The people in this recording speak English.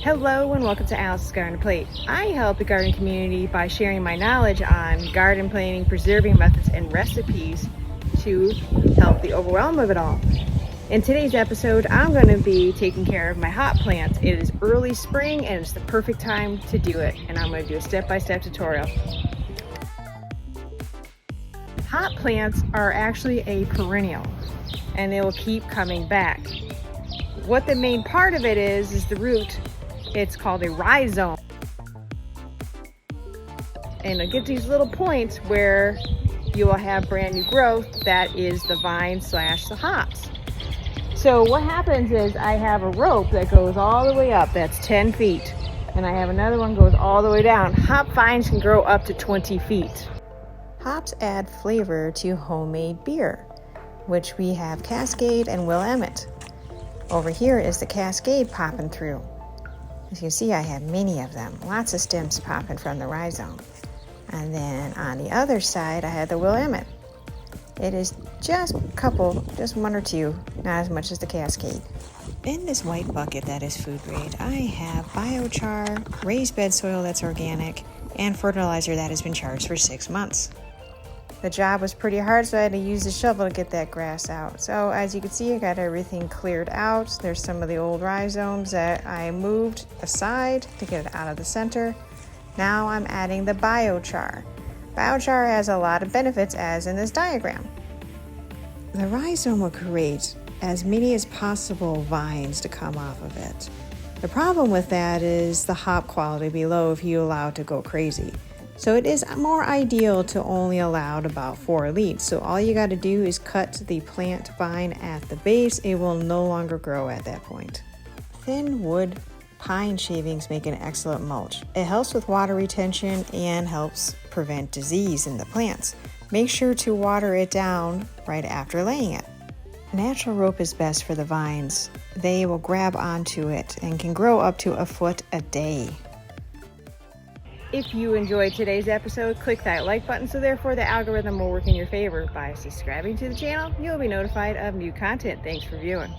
Hello and welcome to Alice's Garden Plate. I help the garden community by sharing my knowledge on garden planning, preserving methods, and recipes to help the overwhelm of it all. In today's episode, I'm going to be taking care of my hop plants. It is early spring and it's the perfect time to do it, and I'm going to do a step-by-step tutorial. Hop plants are actually a perennial and they will keep coming back. What the main part of it is the root. It's called a rhizome. And you'll get these little points where you will have brand new growth. That is the vine / the hops. So what happens is I have a rope that goes all the way up, that's 10 feet. And I have another one goes all the way down. Hop vines can grow up to 20 feet. Hops add flavor to homemade beer, which we have Cascade and Willamette. Over here is the Cascade popping through. As you see, I have many of them, lots of stems popping from the rhizome. And then on the other side, I have the Willamette. It is just a couple, just one or two, not as much as the Cascade. In this white bucket that is food grade, I have biochar, raised bed soil that's organic, and fertilizer that has been charged for 6 months. The job was pretty hard, so I had to use the shovel to get that grass out. So as you can see, I got everything cleared out. There's some of the old rhizomes that I moved aside to get it out of the center. Now I'm adding the biochar. Biochar has a lot of benefits, as in this diagram. The rhizome will create as many as possible vines to come off of it. The problem with that is the hop quality below if you allow it to go crazy. So it is more ideal to only allow about 4 leaves. So all you got to do is cut the plant vine at the base. It will no longer grow at that point. Thin wood pine shavings make an excellent mulch. It helps with water retention and helps prevent disease in the plants. Make sure to water it down right after laying it. Natural rope is best for the vines. They will grab onto it and can grow up to a foot a day. If you enjoyed today's episode, click that like button so therefore the algorithm will work in your favor. By subscribing to the channel, you'll be notified of new content. Thanks for viewing.